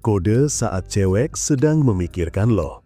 Kode saat cewek sedang memikirkan lo.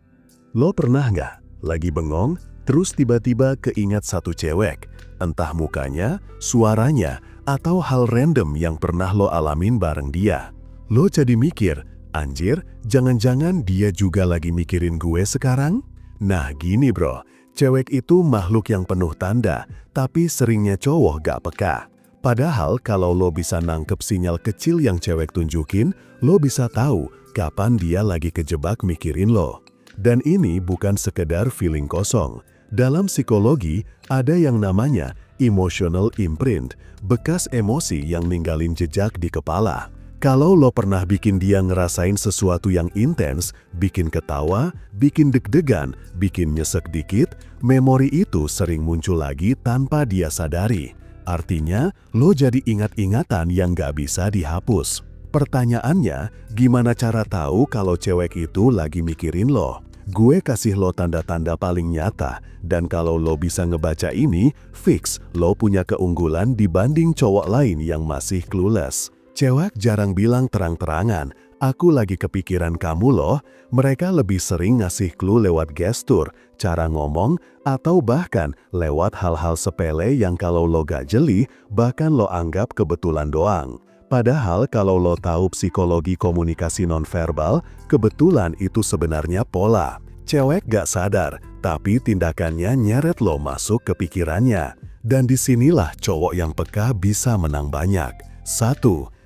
Lo pernah nggak lagi bengong, terus tiba-tiba keingat satu cewek? Entah mukanya, suaranya, atau hal random yang pernah lo alamin bareng dia. Lo jadi mikir, anjir, jangan-jangan dia juga lagi mikirin gue sekarang? Nah gini bro, cewek itu makhluk yang penuh tanda, tapi seringnya cowok gak peka. Padahal kalau lo bisa nangkep sinyal kecil yang cewek tunjukin, lo bisa tahu kapan dia lagi kejebak mikirin lo. Dan ini bukan sekedar feeling kosong. Dalam psikologi, ada yang namanya emotional imprint, bekas emosi yang ninggalin jejak di kepala. Kalau lo pernah bikin dia ngerasain sesuatu yang intens, bikin ketawa, bikin deg-degan, bikin nyesek dikit, memori itu sering muncul lagi tanpa dia sadari. Artinya, lo jadi ingat-ingatan yang gak bisa dihapus. Pertanyaannya, gimana cara tahu kalau cewek itu lagi mikirin lo? Gue kasih lo tanda-tanda paling nyata, dan kalau lo bisa ngebaca ini, fix lo punya keunggulan dibanding cowok lain yang masih clueless. Cewek jarang bilang terang-terangan, aku lagi kepikiran kamu loh. Mereka lebih sering ngasih clue lewat gestur, cara ngomong, atau bahkan lewat hal-hal sepele yang kalau lo gak jeli, bahkan lo anggap kebetulan doang. Padahal kalau lo tahu psikologi komunikasi nonverbal, kebetulan itu sebenarnya pola. Cewek gak sadar, tapi tindakannya nyeret lo masuk ke pikirannya. Dan disinilah cowok yang peka bisa menang banyak. 1.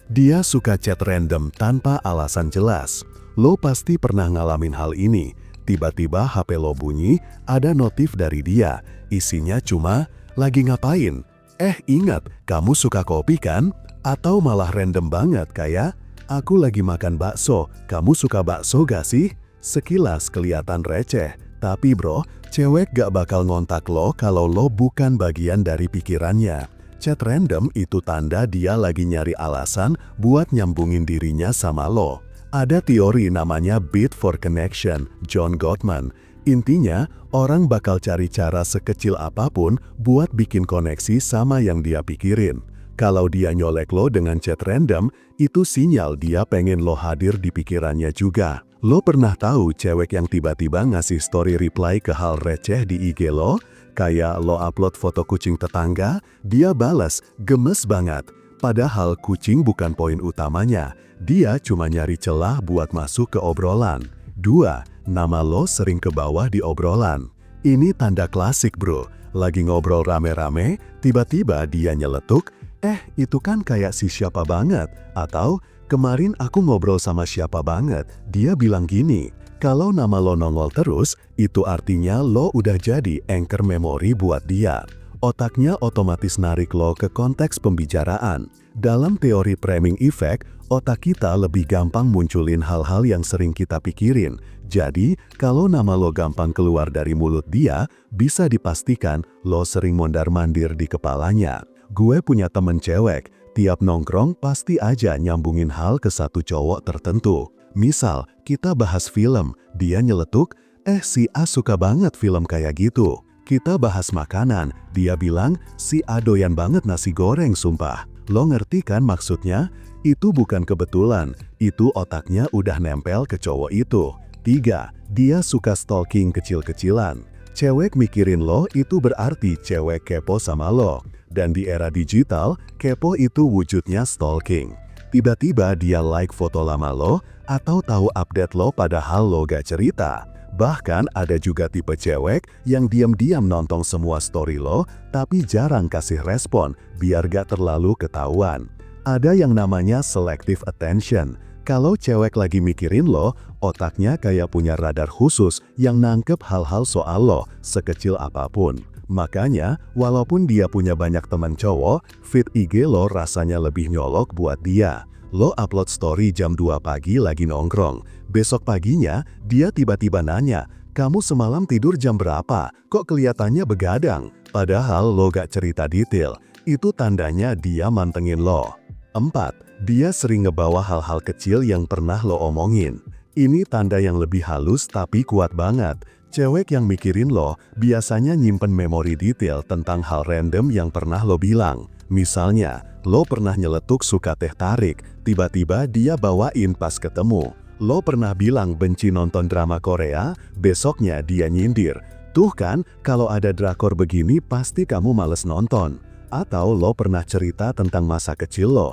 Dia suka chat random tanpa alasan jelas. Lo pasti pernah ngalamin hal ini. Tiba-tiba HP lo bunyi, ada notif dari dia. Isinya cuma, lagi ngapain? Ingat, kamu suka kopi kan? Atau malah random banget kayak, aku lagi makan bakso, kamu suka bakso gak sih? Sekilas kelihatan receh, tapi bro, cewek gak bakal ngontak lo kalau lo bukan bagian dari pikirannya. Chat random itu tanda dia lagi nyari alasan buat nyambungin dirinya sama lo. Ada teori namanya Bait for Connection, John Gottman. Intinya, orang bakal cari cara sekecil apapun buat bikin koneksi sama yang dia pikirin. Kalau dia nyolek lo dengan chat random, itu sinyal dia pengen lo hadir di pikirannya juga. Lo pernah tahu cewek yang tiba-tiba ngasih story reply ke hal receh di IG lo? Kayak lo upload foto kucing tetangga, dia balas, gemes banget. Padahal kucing bukan poin utamanya, dia cuma nyari celah buat masuk ke obrolan. 2. Nama lo sering ke bawah di obrolan. Ini tanda klasik bro, lagi ngobrol rame-rame, tiba-tiba dia nyeletuk, itu kan kayak si siapa banget. Atau, kemarin aku ngobrol sama siapa banget, dia bilang gini. Kalau nama lo nongol terus, itu artinya lo udah jadi anchor memori buat dia. Otaknya otomatis narik lo ke konteks pembicaraan. Dalam teori priming effect, otak kita lebih gampang munculin hal-hal yang sering kita pikirin. Jadi, kalau nama lo gampang keluar dari mulut dia, bisa dipastikan lo sering mondar-mandir di kepalanya. Gue punya temen cewek, tiap nongkrong pasti aja nyambungin hal ke satu cowok tertentu. Misal, kita bahas film, dia nyeletuk, si A suka banget film kayak gitu. Kita bahas makanan, dia bilang, si A doyan banget nasi goreng sumpah. Lo ngerti kan maksudnya? Itu bukan kebetulan, itu otaknya udah nempel ke cowok itu. 3. Dia suka stalking kecil-kecilan. Cewek mikirin lo itu berarti cewek kepo sama lo. Dan di era digital, kepo itu wujudnya stalking. Tiba-tiba dia like foto lama lo, atau tahu update lo padahal lo gak cerita. Bahkan ada juga tipe cewek yang diam-diam nonton semua story lo, tapi jarang kasih respon, biar gak terlalu ketahuan. Ada yang namanya selective attention. Kalau cewek lagi mikirin lo, otaknya kayak punya radar khusus yang nangkep hal-hal soal lo, sekecil apapun. Makanya, walaupun dia punya banyak teman cowok, feed IG lo rasanya lebih nyolok buat dia. Lo upload story jam 2 pagi lagi nongkrong. Besok paginya, dia tiba-tiba nanya, kamu semalam tidur jam berapa? Kok kelihatannya begadang? Padahal lo gak cerita detail. Itu tandanya dia mantengin lo. 4. Dia sering ngebawa hal-hal kecil yang pernah lo omongin. Ini tanda yang lebih halus tapi kuat banget. Cewek yang mikirin lo biasanya nyimpen memori detail tentang hal random yang pernah lo bilang. Misalnya, lo pernah nyeletuk suka teh tarik, tiba-tiba dia bawain pas ketemu. Lo pernah bilang benci nonton drama Korea, besoknya dia nyindir. Tuh kan, kalau ada drakor begini pasti kamu males nonton. Atau lo pernah cerita tentang masa kecil lo,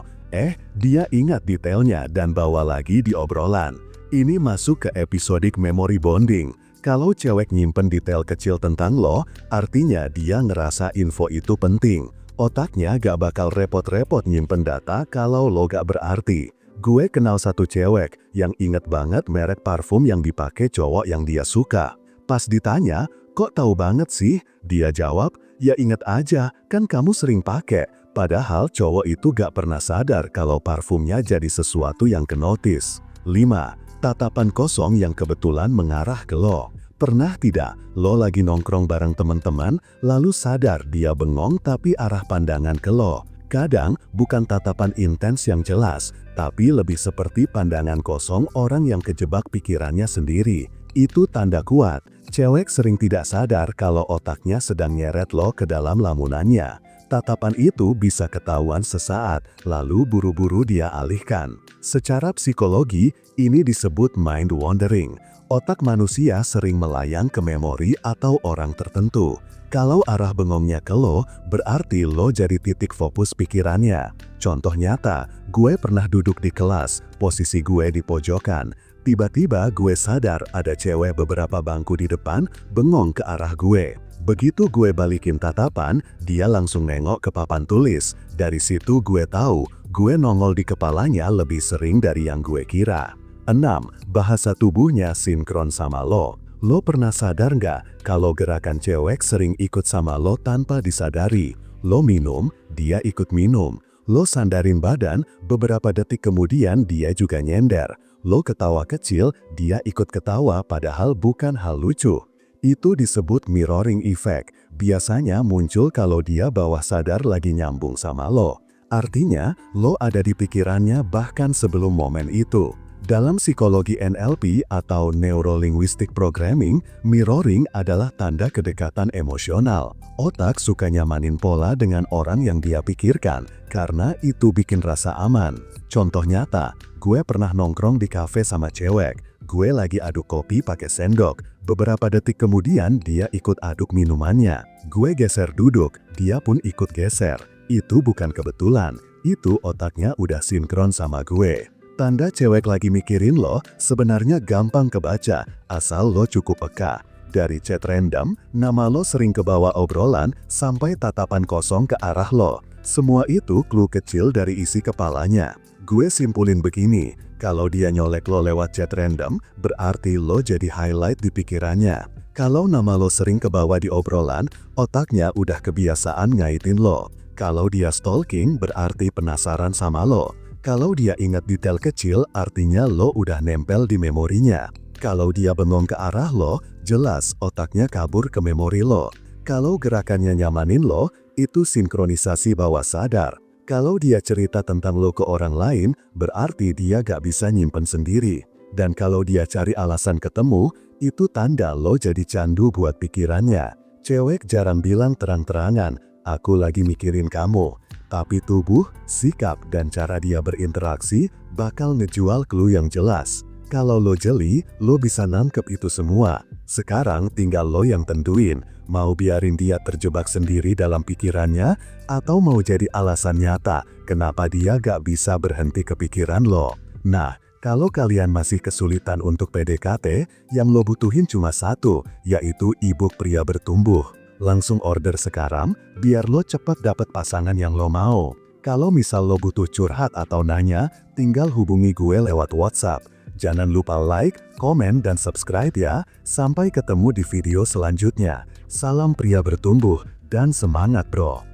dia ingat detailnya dan bawa lagi di obrolan. Ini masuk ke episodik memory bonding. Kalau cewek nyimpen detail kecil tentang lo, artinya dia ngerasa info itu penting. Otaknya gak bakal repot-repot nyimpen data kalau lo gak berarti. Gue kenal satu cewek yang inget banget merek parfum yang dipakai cowok yang dia suka. Pas ditanya, kok tahu banget sih? Dia jawab, ya inget aja, kan kamu sering pakai. Padahal cowok itu gak pernah sadar kalau parfumnya jadi sesuatu yang kenotis. 5. Tatapan kosong yang kebetulan mengarah ke lo. Pernah tidak, lo lagi nongkrong bareng teman-teman, lalu sadar dia bengong tapi arah pandangan ke lo. Kadang, bukan tatapan intens yang jelas, tapi lebih seperti pandangan kosong orang yang kejebak pikirannya sendiri. Itu tanda kuat, cewek sering tidak sadar kalau otaknya sedang nyeret lo ke dalam lamunannya. Tatapan itu bisa ketahuan sesaat, lalu buru-buru dia alihkan. Secara psikologi, ini disebut mind wandering. Otak manusia sering melayang ke memori atau orang tertentu. Kalau arah bengongnya ke lo, berarti lo jadi titik fokus pikirannya. Contoh nyata, gue pernah duduk di kelas, posisi gue di pojokan. Tiba-tiba gue sadar ada cewek beberapa bangku di depan, bengong ke arah gue. Begitu gue balikin tatapan, dia langsung nengok ke papan tulis. Dari situ gue tahu, gue nongol di kepalanya lebih sering dari yang gue kira. 6. Bahasa tubuhnya sinkron sama lo. Lo pernah sadar nggak kalau gerakan cewek sering ikut sama lo tanpa disadari? Lo minum, dia ikut minum. Lo sandarin badan, beberapa detik kemudian dia juga nyender. Lo ketawa kecil, dia ikut ketawa padahal bukan hal lucu. Itu disebut mirroring effect. Biasanya muncul kalau dia bawah sadar lagi nyambung sama lo. Artinya, lo ada di pikirannya bahkan sebelum momen itu. Dalam psikologi NLP atau Neuro-Linguistic Programming, mirroring adalah tanda kedekatan emosional. Otak suka nyamanin pola dengan orang yang dia pikirkan, karena itu bikin rasa aman. Contoh nyata, gue pernah nongkrong di kafe sama cewek. Gue lagi aduk kopi pakai sendok. Beberapa detik kemudian dia ikut aduk minumannya. Gue geser duduk, dia pun ikut geser. Itu bukan kebetulan, itu otaknya udah sinkron sama gue. Tanda cewek lagi mikirin lo sebenarnya gampang kebaca, asal lo cukup peka. Dari chat random, nama lo sering kebawa obrolan, sampai tatapan kosong ke arah lo. Semua itu clue kecil dari isi kepalanya. Gue simpulin begini, kalau dia nyolek lo lewat chat random, berarti lo jadi highlight di pikirannya. Kalau nama lo sering kebawa di obrolan, otaknya udah kebiasaan ngaitin lo. Kalau dia stalking, berarti penasaran sama lo. Kalau dia ingat detail kecil, artinya lo udah nempel di memorinya. Kalau dia bengong ke arah lo, jelas otaknya kabur ke memori lo. Kalau gerakannya nyamanin lo, itu sinkronisasi bawah sadar. Kalau dia cerita tentang lo ke orang lain, berarti dia gak bisa nyimpen sendiri. Dan kalau dia cari alasan ketemu, itu tanda lo jadi candu buat pikirannya. Cewek jarang bilang terang-terangan, aku lagi mikirin kamu. Tapi tubuh, sikap, dan cara dia berinteraksi bakal ngejual clue yang jelas. Kalau lo jeli, lo bisa nangkep itu semua. Sekarang tinggal lo yang tentuin, mau biarin dia terjebak sendiri dalam pikirannya, atau mau jadi alasan nyata kenapa dia gak bisa berhenti kepikiran lo. Nah, kalau kalian masih kesulitan untuk PDKT, yang lo butuhin cuma satu, yaitu e-book Pria Bertumbuh. Langsung order sekarang, biar lo cepet dapet pasangan yang lo mau. Kalau misal lo butuh curhat atau nanya, tinggal hubungi gue lewat WhatsApp. Jangan lupa like, komen, dan subscribe ya. Sampai ketemu di video selanjutnya. Salam pria bertumbuh, dan semangat bro.